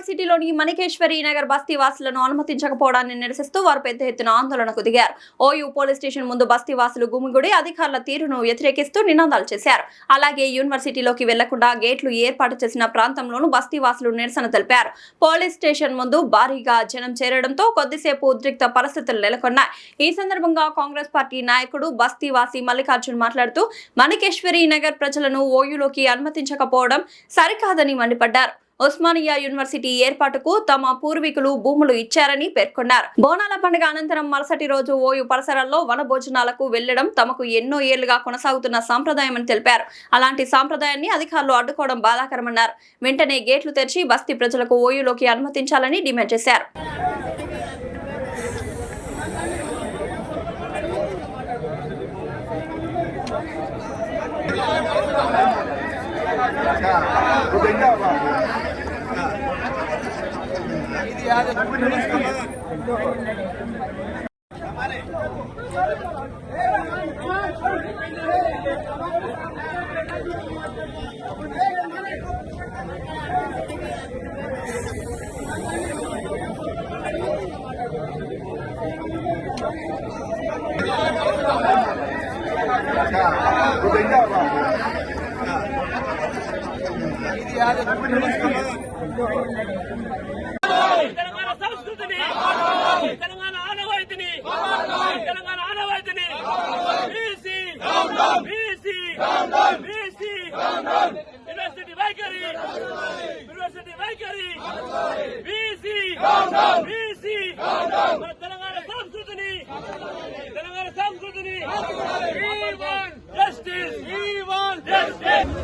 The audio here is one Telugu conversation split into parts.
యూనివర్సిటీలోని మణికేశ్వరి నగర్ బస్తీ వాసులను అనుమతించకపోవడాన్ని నిరసిస్తూ వారు పెద్ద ఎత్తున ఆందోళనకు దిగారు. ఓయూ పోలీస్ స్టేషన్ ముందు బస్తీ వాసులు గుమిగూడి అధికారుల తీరును వ్యతిరేకిస్తూ నినాదాలు చేశారు. అలాగే యూనివర్సిటీలోకి వెళ్లకుండా గేట్లు ఏర్పాటు చేసిన ప్రాంతంలోనూ బస్తీ వాసులు నిరసన తెలిపారు. పోలీస్ స్టేషన్ ముందు భారీగా జనం చేరడంతో కొద్దిసేపు ఉద్రిక్త పరిస్థితులు నెలకొన్నాయి. ఈ సందర్భంగా కాంగ్రెస్ పార్టీ నాయకుడు బస్తీవాసి మల్లికార్జున్ మాట్లాడుతూ మణికేశ్వరి నగర్ ప్రజలను ఓయూలోకి అనుమతించకపోవడం సరికాదని మండిపడ్డారు. ఉస్మానియా యూనివర్సిటీ ఏర్పాటుకు తమ పూర్వీకులు భూములు ఇచ్చారని పేర్కొన్నారు. బోనాల పండుగ అనంతరం మరుసటి రోజు ఓయూ పరిసరాల్లో వన భోజనాలకు వెళ్లడం తమకు ఎన్నో ఏళ్లుగా కొనసాగుతున్న సాంప్రదాయమని తెలిపారు. అలాంటి సాంప్రదాయాన్ని అధికారులు అడ్డుకోవడం బాధాకరమన్నారు. వెంటనే గేట్లు తెరిచి బస్తీ ప్రజలకు ఓయూలోకి అనుమతించాలని డిమాండ్ చేశారు. తెలంగాణ సంస్కృతిని, తెలంగాణ ఆనవాయితీని, తెలంగాణ ఆనవాయితీని యూనివర్సిటీ వైఖరి, యూనివర్సిటీ వైఖరి, మన తెలంగాణ సంస్కృతిని, తెలంగాణ సంస్కృతిని జస్టిస్, జస్టిస్.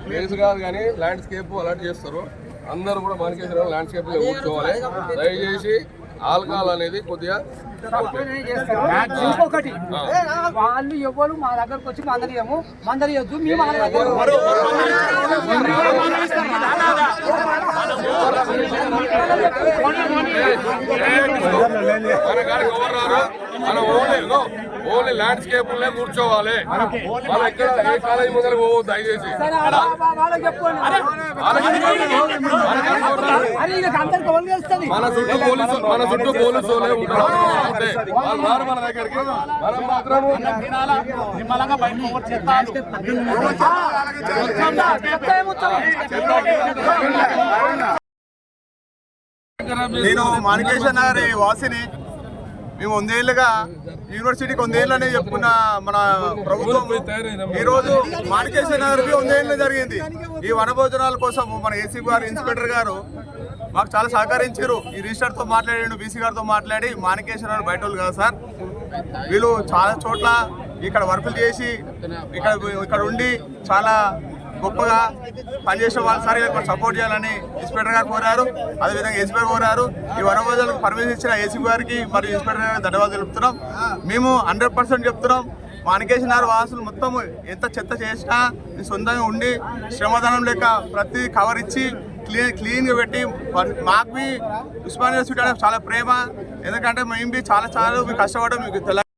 ప్లేస్ కాదు కానీ ల్యాండ్స్కేప్ అలాంటి చేస్తారు. అందరూ కూడా మణికేశ్వరం ల్యాండ్స్కేప్ కూర్చోవాలి. దయచేసి ఆల్కహాల్ అనేది కొద్దిగా ఇంకొకటి వాళ్ళు ఎవరు మా దగ్గరకు వచ్చి మందలియొద్దు మేము వాళ్ళ దగ్గర మన కాడికి ఎవరు రారు. మనం ఓన్లీ ల్యాండ్స్కేప్ కూర్చోవాలి. మనం ఎక్కడ ఏ కాలేజీ ముందర పోవద్దు దయచేసి. మన చుట్టూ పోలీసు వాళ్ళే ఉంటారు. అంతే వాళ్ళు రారు మన దగ్గరికి. మనం మాత్రం నేను మాణికేశ్వర నగర్ వాసిని. మేము 100 ఏళ్ళుగా యూనివర్సిటీకి 100 ఏళ్ళనే చెప్పుకున్న మన ప్రభుత్వం ఈరోజు మాణికేశ్వర నగర్కి 100 ఏళ్ళు జరిగింది. ఈ వనభోజనాల కోసం మన ఏసీ గారు, ఇన్స్పెక్టర్ గారు మాకు చాలా సహకరించారు. ఈ రిజిస్టర్తో మాట్లాడాడు, బీసీ గారితో మాట్లాడి మాణికేశ్వర నగర్ బయట వాళ్ళు కాదు సార్, వీళ్ళు చాలా చోట్ల ఇక్కడ వర్కులు చేసి ఇక్కడ ఉండి చాలా గొప్పగా పనిచేసిన వాళ్ళు సార్ ఇక్కడ సపోర్ట్ చేయాలని ఇన్స్పెక్టర్ గారు కోరారు. అదేవిధంగా ఏసీ గారు కోరారు. ఈ వనభోజనాలకు పర్మిషన్ ఇచ్చిన ఏసీ గారికి మరియు ఇన్స్పెక్టర్ గారికి ధన్యవాదాలు తెలుపుతున్నాం. మేము 100% చెప్తున్నాం, మాణికేశ్వర నగర్ వాసులు మొత్తం ఎంత చెత్త చేసినా సొంతంగా ఉండి శ్రమదానం లేక ప్రతి కవర్ ఇచ్చి క్లీన్గా పెట్టి మాకు ఉస్మానియా యూనివర్సిటీ అంటే చాలా ప్రేమ. ఎందుకంటే మేము చాలా కష్టపడడం మీకు తెలంగాణ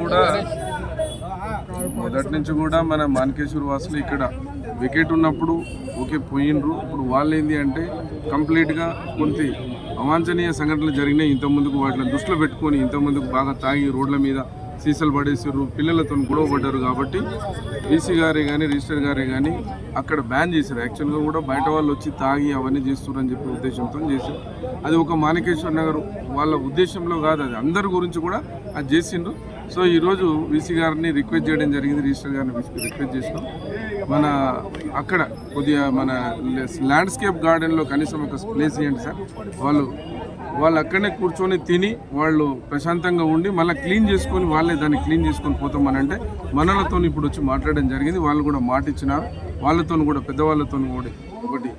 కూడా మొదటి నుంచి కూడా మన మాణికేశ్వర వాసులు ఇక్కడ వికెట్ ఉన్నప్పుడు ఓకే పోయినరు. ఇప్పుడు వాళ్ళు ఏంటి అంటే కంప్లీట్గా కొంత అవాంఛనీయ సంఘటనలు జరిగినాయి. ఇంతకుముందుకు వాటిని దృష్టిలో పెట్టుకొని ఇంతకుముందుకు బాగా తాగి రోడ్ల మీద సీసాలు పడేసారు, పిల్లలతో గొడవ పడ్డారు. కాబట్టి ఈసీ గారే కానీ రిజిస్టర్ గారే కానీ అక్కడ బ్యాన్ చేశారు. యాక్చువల్గా కూడా బయట వాళ్ళు వచ్చి తాగి అవన్నీ చేస్తున్నారు అని చెప్పి ఉద్దేశంతో చేశారు. అది ఒక మాణికేశ్వర నగర్ వాళ్ళ ఉద్దేశంలో కాదు, అది అందరి గురించి కూడా అది చేసిండ్రు. సో ఈరోజు వీసీ గారిని రిక్వెస్ట్ చేయడం జరిగింది, రిజిస్టర్ గారిని రిక్వెస్ట్ చేసినాం. మన అక్కడ కొద్దిగా మన ల్యాండ్స్కేప్ గార్డెన్లో కనీసం ఒక ప్లేస్ ఇవ్వండి సార్. వాళ్ళు అక్కడనే కూర్చొని తిని వాళ్ళు ప్రశాంతంగా ఉండి మళ్ళీ క్లీన్ చేసుకొని వాళ్ళే దాన్ని క్లీన్ చేసుకొని పోతామని అంటే మనలతో ఇప్పుడు వచ్చి మాట్లాడడం జరిగింది. వాళ్ళు కూడా మాట ఇచ్చినారు. వాళ్ళతో కూడా పెద్దవాళ్ళతో కూడా ఒకటి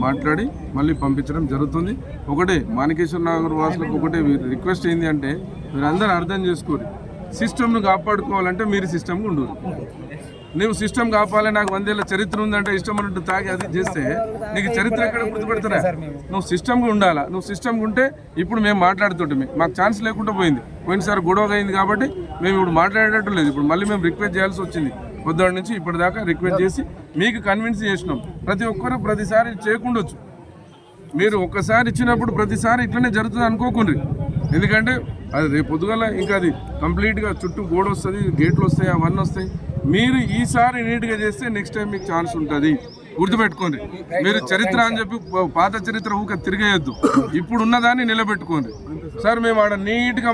మాట్లాడి మళ్ళీ పంపించడం జరుగుతుంది. ఒకటే మాణికేశ్వర నగర్ వాసులకు ఒకటే రిక్వెస్ట్ ఏంటి అంటే మీరు అందరూ అర్థం చేసుకోరు, సిస్టమ్ను కాపాడుకోవాలంటే మీరు సిస్టమ్గా ఉండరు. నువ్వు సిస్టమ్ కాపాలి, నాకు 100 ఏళ్ళ చరిత్ర ఉందంటే ఇష్టం అన్నట్టు తాగి అది చేస్తే నీకు చరిత్ర ఎక్కడ గుర్తుపెడతారా? నువ్వు సిస్టమ్గా ఉండాలా. నువ్వు సిస్టమ్గా ఉంటే ఇప్పుడు మేము మాట్లాడుతుంటే మాకు ఛాన్స్ లేకుండా పోయినసారి గొడవ అయింది కాబట్టి మేము ఇప్పుడు మాట్లాడేటట్టు లేదు. ఇప్పుడు మళ్ళీ మేము రిక్వెస్ట్ చేయాల్సి వచ్చింది. పొద్దున్న నుంచి ఇప్పటిదాకా రిక్వెస్ట్ చేసి మీకు కన్విన్స్ చేసినాం. ప్రతి ఒక్కరు ప్రతిసారి చేయకుండొచ్చు. మీరు ఒక్కసారి ఇచ్చినప్పుడు ప్రతిసారి ఇట్లనే జరుగుతుంది అనుకోకుండ్రి. ఎందుకంటే అది రేపు పొద్దుగల ఇంకా అది కంప్లీట్గా చుట్టూ గోడ వస్తుంది, గేట్లు వస్తాయి, అవన్నీ వస్తాయి. మీరు ఈసారి నీట్గా చేస్తే నెక్స్ట్ టైం మీకు ఛాన్స్ ఉంటుంది. గుర్తుపెట్టుకోండి. మీరు చరిత్ర అని చెప్పి పాత చరిత్ర ఊక తిరిగేయద్దు. ఇప్పుడు ఉన్నదాన్ని నిలబెట్టుకోండి. సార్ మేము ఆడ నీట్గా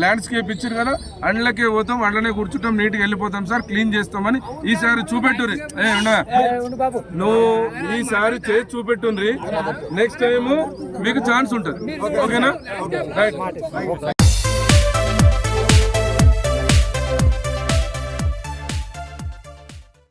ల్యాండ్స్కేప్ ఇచ్చారు కదా, అండ్లకే పోతాం, అండ్లనే కూర్చుంటాం, నీట్గా వెళ్ళిపోతాం సార్, క్లీన్ చేస్తామని ఈసారి చూపెట్టుర్రి. నువ్వు ఈసారి చేసి చూపెట్టుండ్రి, నెక్స్ట్ టైము మీకు ఛాన్స్ ఉంటుంది. ఓకేనా? రైట్.